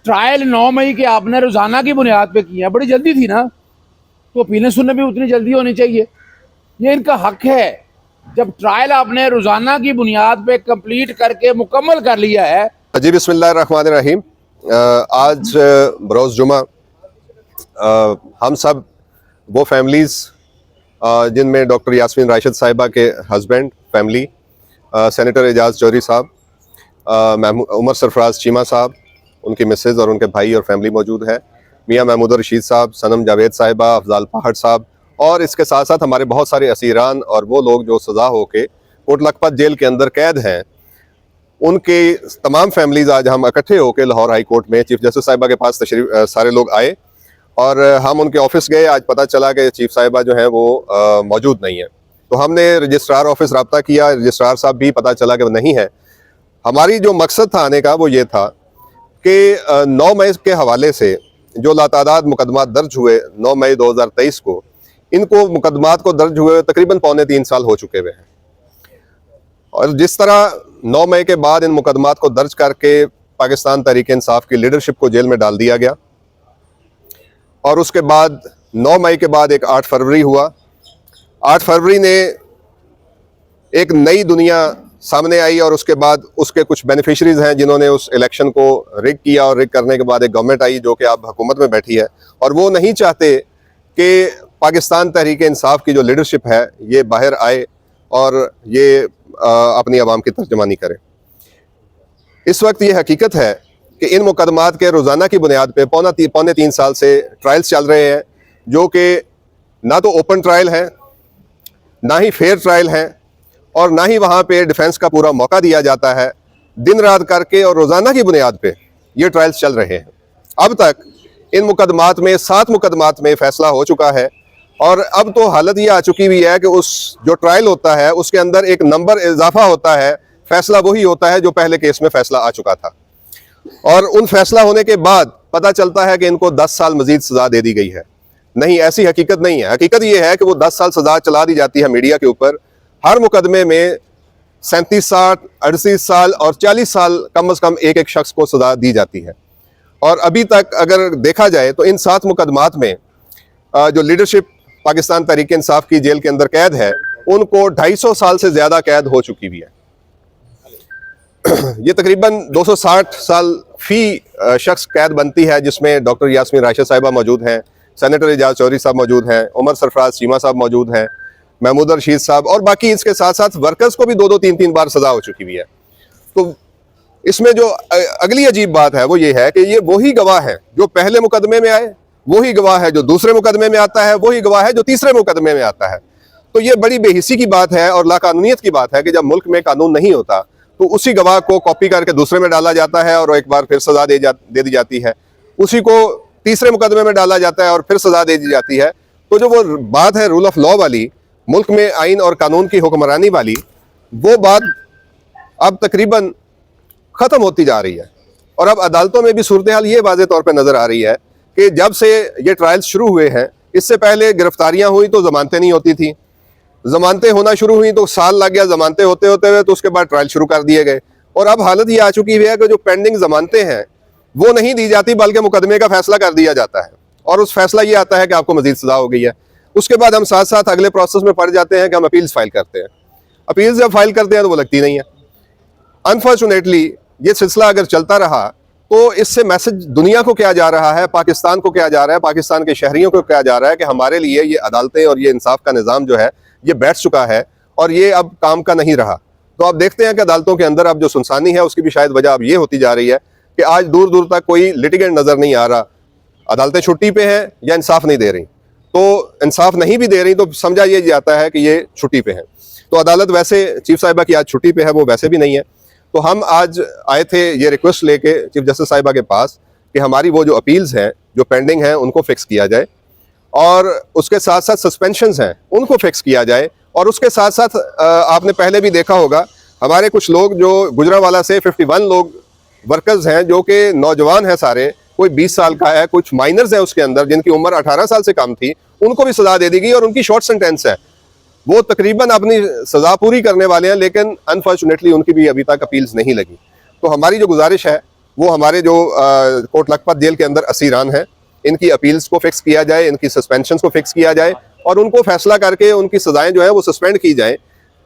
Trial 9 मई के आपने रोजाना की बुनियाद पे किया, बड़ी जल्दी थी ना, तो अपीलें सुनने भी उतनी जल्दी होनी चाहिए। ये इनका हक है। जब ट्रायल आपने रोजाना की बुनियाद पे कंप्लीट करके मुकम्मल कर लिया है। जी बिस्मिल्लाहिर्रहमानिर्रहीम। आज बरोज़ जुमा हम सब वो फैमिलीज़ जिनमें डॉक्टर यास्मीन राशिद साहिबा के husband family, senator Ejaz Chaudhry साहब, उमर सरफराज चीमा साहब, उनकी मिसेज़ और उनके भाई और फैमिली मौजूद है, मियाँ महमूद रशीद साहब, सनम जावेद साहिबा, अफजाल पहाड़ साहब, और इसके साथ साथ हमारे बहुत सारे असीरान और वो लोग जो सज़ा होके कोट लखपत जेल के अंदर कैद हैं, उनके तमाम फैमिलीज़ आज हम इकट्ठे होकर लाहौर हाई कोर्ट में चीफ जस्टिस साहिबा के पास तशरीफ सारे लोग आए और हम उनके ऑफिस गए। आज पता चला कि चीफ साहिबा जो हैं वो मौजूद नहीं है, तो हमने रजिस्ट्रार ऑफिस रब्ता किया। रजिस्ट्रार साहब भी पता चला कि वो नहीं है। हमारी जो मकसद था आने का वो ये था कि 9 मई के हवाले से जो लातादाद मुकदमात दर्ज हुए 9 मई 2023 को, इनको मुकदमात को दर्ज हुए तकरीबन 3.25 साल हो चुके हुए हैं, और जिस तरह 9 मई के बाद इन मुकदमात को दर्ज करके पाकिस्तान तहरीक इंसाफ की लीडरशिप को जेल में डाल दिया गया, और उसके बाद 9 मई के बाद एक 8 फरवरी हुआ। 8 फरवरी ने एक नई दुनिया सामने आई, और उसके बाद उसके कुछ बेनिफिशरीज हैं जिन्होंने उस इलेक्शन को रिग किया, और रिग करने के बाद एक गवर्नमेंट आई जो कि अब हुकूमत में बैठी है, और वो नहीं चाहते कि पाकिस्तान तहरीक इंसाफ की जो लीडरशिप है ये बाहर आए और ये अपनी आवाम की तर्जमानी करे। इस वक्त ये हकीकत है कि इन मुकदमात के रोज़ाना की बुनियाद पे पौने तीन साल से ट्रायल्स चल रहे हैं, जो कि ना तो ओपन ट्रायल हैं, ना ही फेयर ट्रायल हैं, और ना ही वहाँ पे डिफेंस का पूरा मौका दिया जाता है। दिन रात करके और रोज़ाना की बुनियाद पे ये ट्रायल्स चल रहे हैं। अब तक इन मुकदमात में 7 मुकदमात में फ़ैसला हो चुका है, और अब तो हालत ये आ चुकी हुई है कि उस जो ट्रायल होता है उसके अंदर एक नंबर इजाफा होता है, फ़ैसला वही होता है जो पहले केस में फ़ैसला आ चुका था, और उन फैसला होने के बाद पता चलता है कि इनको 10 साल मजीद सज़ा दे दी गई है। नहीं, ऐसी हकीकत नहीं है। हकीकत ये है कि वो 10 साल सज़ा चला दी जाती है मीडिया के ऊपर। हर मुकदमे में 37 साल, 38 साल और 40 साल कम अज़ कम एक एक शख्स को सज़ा दी जाती है। और अभी तक अगर देखा जाए तो इन 7 मुकदमात में जो लीडरशिप पाकिस्तान तहरीक इंसाफ की जेल के अंदर कैद है, उनको 250 साल से ज़्यादा कैद हो चुकी हुई है। ये तकरीबन 260 साल फी शख्स कैद बनती है, जिसमें डॉक्टर यास्मीन राशिद साहिबा मौजूद हैं, सेनेटर एजाज चौधरी साहब मौजूद हैं, उमर सरफराज चीमा साहब मौजूद हैं, महमूद रशीद साहब, और बाकी इसके साथ साथ वर्कर्स को भी 2-2, 3-3 बार सज़ा हो चुकी हुई है। तो इसमें जो अगली अजीब बात है वो ये है कि ये वही गवाह है जो पहले मुकदमे में आए, वही गवाह है जो दूसरे मुकदमे में आता है, वही गवाह है जो तीसरे मुकदमे में आता है। तो ये बड़ी बेहिसी की बात है और लाकानूनियत की बात है कि जब मुल्क में कानून नहीं होता तो उसी गवाह को कॉपी करके दूसरे में डाला जाता है और एक बार फिर सज़ा दे दी जाती है, उसी को तीसरे मुकदमे में डाला जाता है और फिर सज़ा दे दी जाती है। तो जो वो बात है रूल ऑफ लॉ वाली, मुल्क में आइन और कानून की हुक्मरानी वाली, वो बात अब तकरीबन ख़त्म होती जा रही है। और अब अदालतों में भी सूरत हाल ये वाज़े तौर पर नज़र आ रही है कि जब से ये ट्रायल्स शुरू हुए हैं, इससे पहले गिरफ्तारियाँ हुई तो ज़मानतें नहीं होती थी, ज़मानतें होना शुरू हुई तो साल लग गया ज़मानतें होते होते हुए, तो उसके बाद ट्रायल शुरू कर दिए गए। और अब हालत ये आ चुकी है कि जो पेंडिंग ज़मानतें हैं वो नहीं दी जाती, बल्कि मुकदमे का फैसला कर दिया जाता है, और उस फैसला ये आता है कि आपको मज़ीद सज़ा हो गई है। उसके बाद हम साथ साथ अगले प्रोसेस में पड़ जाते हैं कि हम अपील्स फाइल करते हैं। अपील्स जब फाइल करते हैं तो वो लगती नहीं है। अनफॉर्चुनेटली ये सिलसिला अगर चलता रहा तो इससे मैसेज दुनिया को क्या जा रहा है, पाकिस्तान को क्या जा रहा है, पाकिस्तान के शहरियों को क्या जा रहा है कि हमारे लिए ये अदालतें और ये इंसाफ का निज़ाम जो है ये बैठ चुका है और ये अब काम का नहीं रहा। तो आप देखते हैं कि अदालतों के अंदर अब जो सुनसानी है उसकी भी शायद वजह अब ये होती जा रही है कि आज दूर दूर तक कोई लिटिगेंट नज़र नहीं आ रहा। अदालतें छुट्टी पे हैं या इंसाफ नहीं दे रही, तो इंसाफ नहीं भी दे रही तो समझा ये जाता है कि ये छुट्टी पे हैं। तो अदालत वैसे चीफ साहिबा की आज छुट्टी पे है, वो वैसे भी नहीं है। तो हम आज आए थे ये रिक्वेस्ट लेके चीफ जस्टिस साहिबा के पास कि हमारी वो जो अपील्स हैं जो पेंडिंग हैं उनको फिक्स किया जाए, और उसके साथ साथ सस्पेंशंस हैं उनको फिक्स किया जाए। और उसके साथ साथ आपने पहले भी देखा होगा हमारे कुछ लोग जो गुजरांवाला से 51 लोग वर्कर्स हैं जो कि नौजवान हैं सारे, कोई 20 साल का है, कुछ माइनर्स हैं उसके अंदर जिनकी उम्र 18 साल से कम थी, उनको भी सज़ा दे दी गई और उनकी शॉर्ट सेंटेंस है। वो तकरीबन अपनी सज़ा पूरी करने वाले हैं, लेकिन अनफॉर्चुनेटली उनकी भी अभी तक अपील्स नहीं लगी। तो हमारी जो गुजारिश है वो हमारे जो कोट लखपत जेल के अंदर असीरान हैं, इनकी अपील्स को फिक्स किया जाए, इनकी सस्पेंशन को फिक्स किया जाए और उनको फैसला करके उनकी सजाएं जो है वो सस्पेंड की जाए।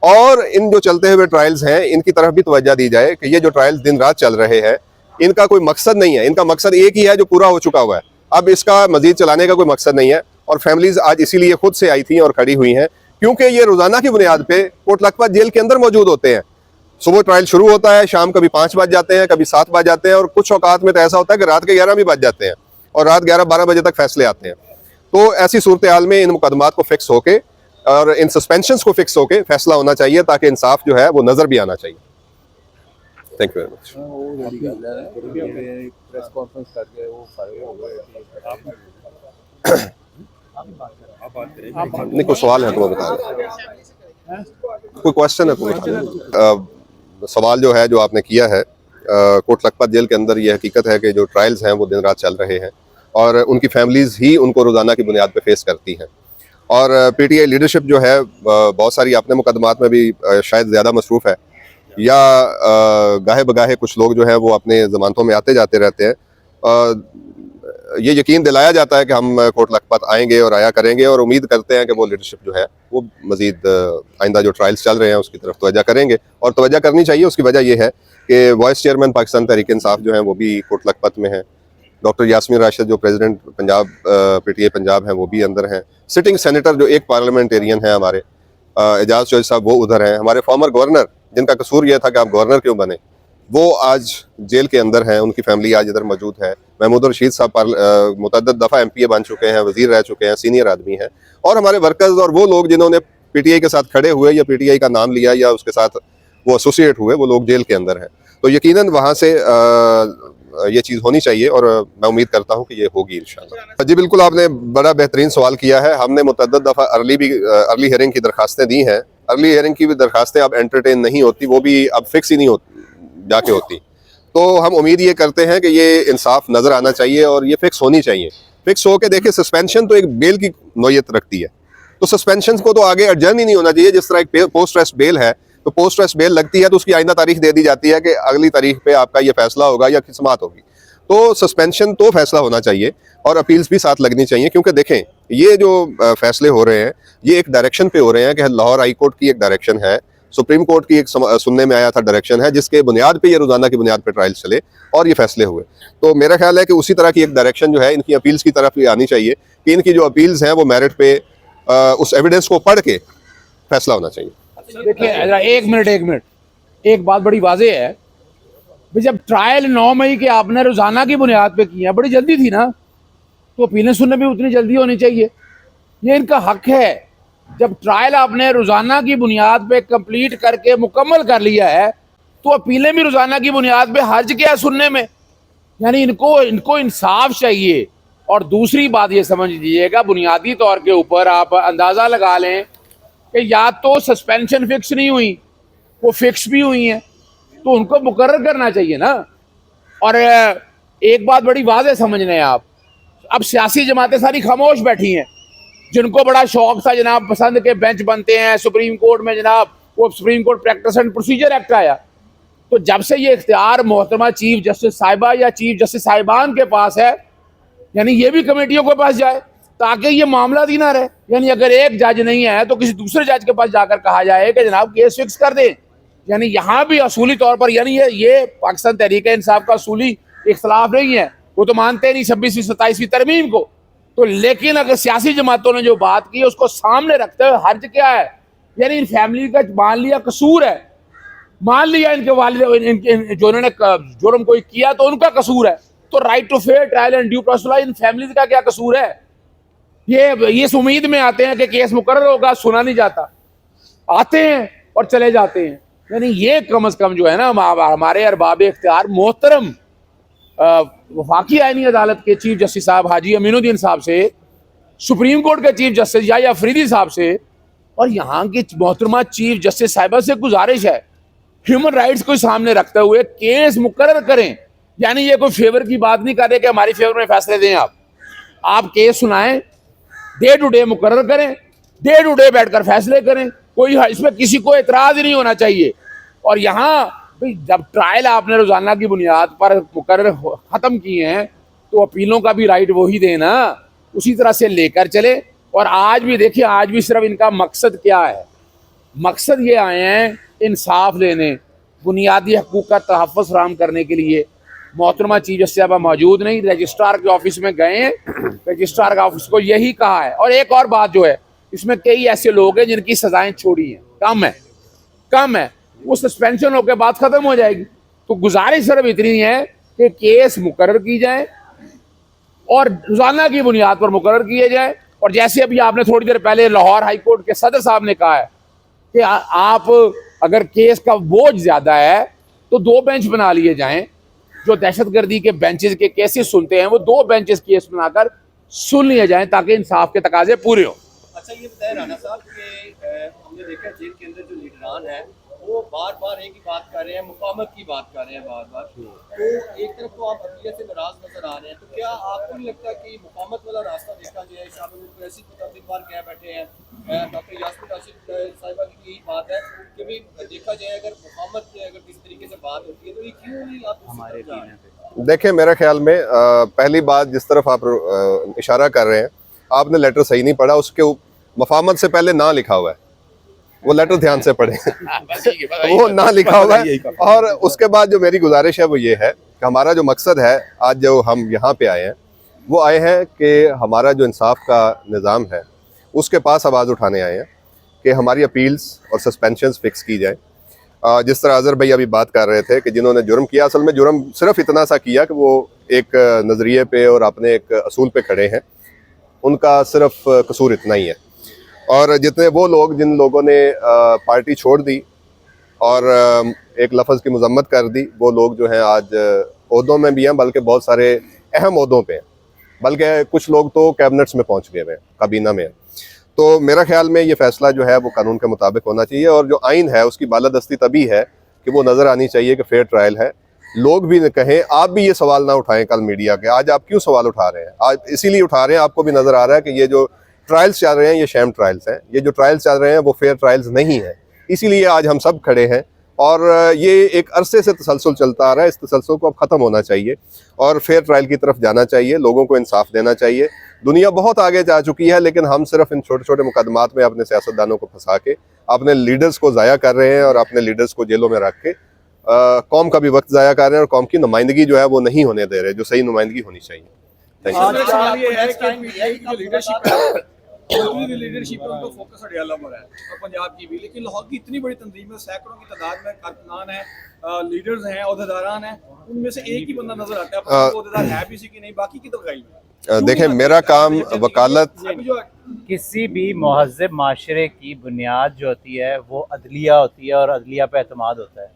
और इन जो चलते हुए ट्रायल्स हैं इनकी तरफ भी तवज्जो दी जाए कि ये जो ट्रायल्स दिन रात चल रहे हैं इनका कोई मकसद नहीं है, इनका मकसद एक ही है जो पूरा हो चुका हुआ है, अब इसका मजीद चलाने का कोई मकसद नहीं है। और फैमिलीज आज इसीलिए खुद से आई थी और खड़ी हुई हैं क्योंकि ये रोजाना की बुनियाद पे कोट लखपत जेल के अंदर मौजूद होते हैं। सुबह ट्रायल शुरू होता है, शाम कभी 5 बज जाते हैं, कभी 7 बज जाते हैं और कुछ औकात में तो ऐसा होता है कि रात के 11 भी बज जाते हैं और रात 11-12 बजे तक फैसले आते हैं। तो ऐसी सूरत हाल में इन मुकदमात को फिक्स होके और इन सस्पेंशन को फिक्स होके फैसला होना चाहिए ताकि इंसाफ जो है वो नजर भी आना चाहिए। Thank you very much. नहीं कोई सवाल है तो मैं बता रहा, कोई क्वेश्चन है तो बता रहा। सवाल जो है जो आपने किया है, कोट लखपत जेल के अंदर ये हकीकत है कि जो ट्रायल्स हैं वो दिन रात चल रहे हैं और उनकी फैमिलीज ही उनको रोज़ाना की बुनियाद पे फेस करती हैं। और पीटीआई लीडरशिप जो है बहुत सारी अपने मुकदमात में भी शायद ज़्यादा मसरूफ़ है या गाहे बगाहे कुछ लोग जो है वो अपने ज़मानतों में आते जाते रहते हैं। ये यकीन दिलाया जाता है कि हम कोट लखपत आएंगे और आया करेंगे और उम्मीद करते हैं कि वो लीडरशिप जो है वो मज़ीद आइंदा जो ट्रायल्स चल रहे हैं उसकी तरफ तवज्जो करेंगे और तवज्जो करनी चाहिए। उसकी वजह यह है कि वाइस चेयरमैन पाकिस्तान तहरीक इंसाफ जो हैं वो भी कोट लखपत में हैं, डॉक्टर यास्मीन राशिद जो प्रेसिडेंट पंजाब पीटीआई पंजाब हैं वो भी अंदर हैं, सिटिंग सेनेटर जो एक पार्लियामेंटेरियन है हमारे एजाज चौधरी साहब वो उधर हैं, हमारे फॉर्मर गवर्नर जिनका कसूर यह था कि आप गवर्नर क्यों बने वो आज जेल के अंदर हैं, उनकी फैमिली आज इधर मौजूद है। महमूद रशीद साहब मुतअद्दिद दफ़ा MPA बन चुके हैं, वज़ीर रह चुके हैं, सीनियर आदमी हैं। और हमारे वर्कर्स और वो लोग जिन्होंने पीटीआई के साथ खड़े हुए या पीटीआई का नाम लिया या उसके साथ वो एसोसिएट हुए वो लोग जेल के अंदर हैं। तो यकीनन वहाँ से ये चीज़ होनी चाहिए और मैं उम्मीद करता हूँ कि ये होगी इंशाल्लाह। जी बिल्कुल, आपने बड़ा बेहतरीन सवाल किया है। हमने मुतअद्दिद दफ़ा अर्ली हियरिंग की दरखास्तें दी हैं। अर्ली हियरिंग की भी दरखास्तें अब एंटरटेन नहीं होती, वो भी अब फिक्स ही नहीं होती जाके होती। तो हम उम्मीद ये करते हैं कि ये इंसाफ नज़र आना चाहिए और ये फिक्स होनी चाहिए। फिक्स हो के देखिए, सस्पेंशन तो एक बेल की नोयत रखती है, तो सस्पेंशन को तो आगे अर्जन ही नहीं होना चाहिए। जिस तरह एक पोस्ट अरेस्ट बेल है, तो पोस्ट अरेस्ट बेल लगती है तो उसकी आइंदा तारीख दे दी जाती है कि अगली तारीख पे आपका ये फैसला होगा या समाअत होगी। तो सस्पेंशन तो फैसला होना चाहिए और अपील्स भी साथ लगनी चाहिए, क्योंकि देखें ये जो फैसले हो रहे हैं ये एक डायरेक्शन पे हो रहे हैं कि लाहौर हाई कोर्ट की एक डायरेक्शन है, सुप्रीम कोर्ट की एक सुनने में आया था डायरेक्शन है, जिसके बुनियाद पे ये रोजाना की बुनियाद पे ट्रायल्स चले और ये फैसले हुए। तो मेरा ख्याल है कि उसी तरह की एक डायरेक्शन जो है इनकी अपील्स की तरफ भी आनी चाहिए कि इनकी जो अपील्स हैं वो मेरिट पे उस एविडेंस को पढ़ के फैसला होना चाहिए। देखिए एक मिनट, एक बात बड़ी वाजे है भाई, जब ट्रायल 9 मई के आपने रोजाना की बुनियाद पे किया, बड़ी जल्दी थी ना, तो अपीलें सुनने भी उतनी जल्दी होनी चाहिए। ये इनका हक है। जब ट्रायल आपने रोजाना की बुनियाद पे कंप्लीट करके मुकम्मल कर लिया है तो अपीलें भी रोजाना की बुनियाद पे हर्ज क्या है सुनने में? यानी इनको इंसाफ चाहिए। और दूसरी बात ये समझ लीजिएगा, बुनियादी तौर के ऊपर आप अंदाज़ा लगा लें कि या तो सस्पेंशन फिक्स नहीं हुई, वो फिक्स भी हुई हैं, तो उनको मुकर्रर करना चाहिए ना। और एक बात बड़ी वाज़ेह समझने आप, अब सियासी जमातें सारी खामोश बैठी हैं। जिनको बड़ा शौक था जनाब, पसंद के बेंच बनते हैं सुप्रीम कोर्ट में, जनाब वो supreme court practice and procedure act आया, तो जब से ये इख्तियार मोहतरमा चीफ जस्टिस साहिबा या चीफ जस्टिस साहिबान के पास है, यानी ये भी कमेटियों के पास जाए ताकि ये मामला ही ना रहे। यानी अगर एक जज नहीं है तो किसी दूसरे जज के पास जाकर कहा जाए कि जनाब केस फिक्स कर दें। यानी यहाँ भी असूली तौर पर, यानी ये पाकिस्तान तहरीक इंसाफ का असूली इख्तलाफ नहीं है, वो तो मानते नहीं 26वीं 27वीं तरमीम को। तो लेकिन अगर सियासी जमातों ने जो बात की उसको सामने रखते हुए हर्ज क्या है? यानी इन फैमिली का मान लिया कसूर है, मान लिया इनके वालिद जो इन्होंने जुर्म कोई किया तो उनका कसूर है, तो right to fair trial and due process in family का क्या कसूर है? ये इस उम्मीद में आते हैं कि केस मुकर्रर होगा, सुना नहीं जाता, आते हैं और चले जाते हैं। यानी ये कम से कम जो है ना, हमारे अरबाब इख्तियार मोहतरम वफाकी आईनी अदालत के चीफ जस्टिस साहब हाजी अमीनुद्दीन साहब से, सुप्रीम कोर्ट के चीफ जस्टिस या अफरीदी साहब से और यहाँ की मोहतरमा चीफ जस्टिस साहिबा से गुजारिश है, ह्यूमन राइट्स को सामने रखते हुए केस मुकर्रर करें। यानी ये कोई फेवर की बात नहीं कर रहे कि हमारी फेवर में फैसले दें। आप केस सुनाएं, डे टू डे मुकर्रर करें, डे टू डे बैठकर फैसले करें, कोई इसमें किसी को एतराज ही नहीं होना चाहिए। और यहाँ भाई जब ट्रायल आपने रोजाना की बुनियाद पर मुकर्रर खत्म किए हैं तो अपीलों का भी राइट वही देना, उसी तरह से लेकर चले। और आज भी देखिए, आज भी सिर्फ इनका मकसद क्या है, मकसद ये आए हैं इंसाफ लेने, बुनियादी हकूक़ का तहफ़्फ़ुज़ फराहम करने के लिए। मोहतरमा चीफ जस्टिस साहबा मौजूद नहीं, रजिस्ट्रार के ऑफिस में गए हैं, रजिस्ट्रार का ऑफिस को यही कहा है। और एक और बात जो है, इसमें कई ऐसे लोग हैं जिनकी सजाएं छोड़ी हैं, कम है, वो सस्पेंशन होकर बात खत्म हो जाएगी। तो गुजारिश सिर्फ इतनी है कि केस मुकर्रर की जाए और रोजाना की बुनियाद पर मुकर्रर किए जाए। और जैसे अभी आपने थोड़ी देर पहले लाहौर हाई कोर्ट के सदर साहब ने कहा है कि आप अगर केस का बोझ ज्यादा है तो 2 बेंच बना लिए जाएं। जो दहशतगर्दी के बेंचेस के केसेस सुनते हैं वो 2 बेंचेस केस बनाकर सुन लिए जाएं ताकि इंसाफ के तकाजे पूरे हो। अच्छा, ये बताएं राणा साहब कि हमने देखा जेल के अंदर जो लीडरान है वो बार बार एक ही बात कर रहे हैं, मुकामत की बात कर रहे हैं बार बार। तो एक तरफ तो आप अक़लियत से नाराज नजर आ रहे हैं, तो क्या आपको नहीं लगता कि मुकामत वाला रास्ता देखा जाए? शामिल ऐसी दिन बार कह बैठे हैं, डॉक्टर यास्मीन राशिद साहिबा की यही बात है कि भाई देखा जाए अगर मुकामत अगर किस तरीके से बात होती है तो ये क्यों नहीं आप हमारे देखें, मेरे ख्याल में पहली बात जिस तरफ आप इशारा कर रहे हैं, आपने लेटर सही नहीं पढ़ा। उसके मफामत से पहले ना लिखा हुआ है, वो लेटर ध्यान से पढ़े वो ना लिखा हुआ है। और उसके बाद जो मेरी गुजारिश है वो ये है कि हमारा जो मकसद है, आज जो हम यहाँ पे आए हैं, वो आए हैं कि हमारा जो इंसाफ का निज़ाम है उसके पास आवाज़ उठाने आए हैं कि हमारी अपील्स और सस्पेंशंस फिक्स की जाए। जिस तरह अज़हर भाई अभी बात कर रहे थे कि जिन्होंने जुर्म किया, असल में जुर्म सिर्फ इतना सा किया कि वो एक नज़रिए पे और अपने एक असूल पे खड़े हैं, उनका सिर्फ कसूर इतना ही है। और जितने वो लोग जिन लोगों ने पार्टी छोड़ दी और एक लफ्ज़ की मजम्मत कर दी, वो लोग जो हैं आज ओहदों में भी हैं, बल्कि बहुत सारे अहम ओहदों पे हैं, बल्कि कुछ लोग तो कैबिनेट्स में पहुंच गए हैं, काबीना में। तो मेरा ख्याल में ये फ़ैसला जो है वो कानून के मुताबिक होना चाहिए। और जो आइन है उसकी बालादस्ती तभी है कि वो नज़र आनी चाहिए कि फेयर ट्रायल है। लोग भी कहें, आप भी ये सवाल ना उठाएं कल मीडिया के, आज आप क्यों सवाल उठा रहे हैं? आज इसीलिए उठा रहे हैं, आपको भी नज़र आ रहा है कि ये जो ट्रायल्स चल रहे हैं ये शैम ट्रायल्स हैं, ये जो ट्रायल्स चल रहे हैं वो फेयर ट्रायल्स नहीं हैं। इसीलिए आज हम सब खड़े हैं और ये एक अरसे से तसलसल चलता आ रहा है, इस तसलसल को अब ख़त्म होना चाहिए और फेयर ट्रायल की तरफ जाना चाहिए, लोगों को इंसाफ देना चाहिए। दुनिया बहुत आगे जा चुकी है, लेकिन हम सिर्फ इन छोटे छोटे मुकदमात में अपने सियासतदानों को फंसा के अपने लीडर्स को ज़ाया कर रहे हैं और अपने लीडर्स को जेलों में रख के कौम का भी वक्त ज़ाया कर रहे हैं और कौम की नुमाइंदगी जो है वो नहीं होने दे रहे, जो सही नुमाइंदगी होनी चाहिए। लीडरशिप पे उनको फोकस अडियाला पर है और पंजाब की भी, लेकिन लाहौर की इतनी बड़ी तंजीम है, सैकड़ों की तादाद में कारकुनान है, लीडर्स हैं, ओहदेदारान हैं, उनमें से एक ही बंदा नजर आता है, ओहदेदार है भी इसी की नहीं, बाकी की तो गई। देखें, मेरा काम वकालत, किसी भी महज़्ज़ब माशरे की बुनियाद जो होती है वो अदलिया होती है और अदलिया पे एतमाद होता है।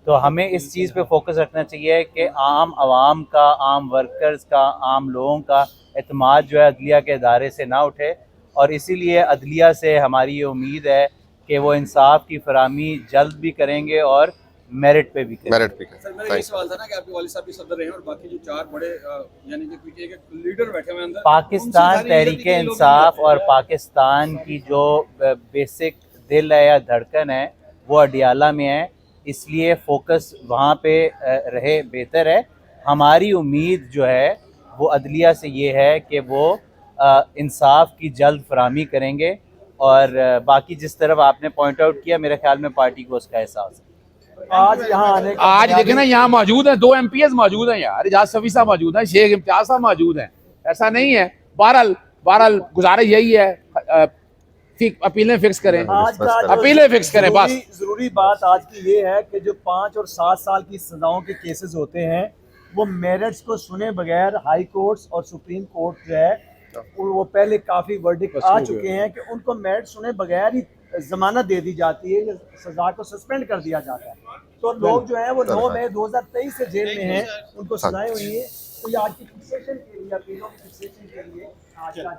तो हमें इस चीज़ पे फोकस रखना चाहिए कि आम आवाम का, आम वर्कर्स का, आम लोगों का एतमाद जो है अदलिया के इदारे से ना उठे। और इसीलिए अदलिया से हमारी ये उम्मीद है कि वो इंसाफ की फराहमी जल्द भी करेंगे और मेरिट पे भी करेंगे। सर, मेरा ये सवाल था ना कि आपके वालिद साहब भी सदर रहे हैं और बाकी जो 4 बड़े यानी कि पीटीआई के लीडर बैठे हुए अंदर, पाकिस्तान तहरीक इंसाफ और पाकिस्तान की जो बेसिक दिल है या धड़कन है वो अडियाला में है, इसलिए फोकस वहाँ पे रहे बेहतर है। हमारी उम्मीद जो है वो अदलिया से ये है कि वो इंसाफ की जल्द फराहमी करेंगे और बाकी जिस तरफ आपने पॉइंट आउट किया, मेरे ख्याल में पार्टी को उसका एहसास है। आज देखे ना, यहाँ मौजूद हैं 2 MPs मौजूद हैं यार, एजाज सफ़ी साहब मौजूद हैं, शेख इम्तियाज साहब मौजूद हैं, ऐसा नहीं है। बहरहाल गुजारिश यही है, अपीलें फिक्स करें, अपीलें फिक्स करें बस। जरूरी बात आज की ये है कि जो 5 और 7 साल की सजाओं के केसेस होते हैं वो मेरिट्स को सुने बगैर हाई कोर्ट्स और सुप्रीम कोर्ट जो है वो पहले काफी वर्डिक्ट आ चुके हैं कि उनको मेरिट सुने बगैर ही जमानत दे दी जाती है, सजा को सस्पेंड कर दिया जाता है। तो लोग जो है वो 9 मई 2023 से जेल में हैं, उनको सजाएं हुई है। तो ये आज की फिक्सेशन के लिए, अपीलों की फिक्सेशन के लिए आज का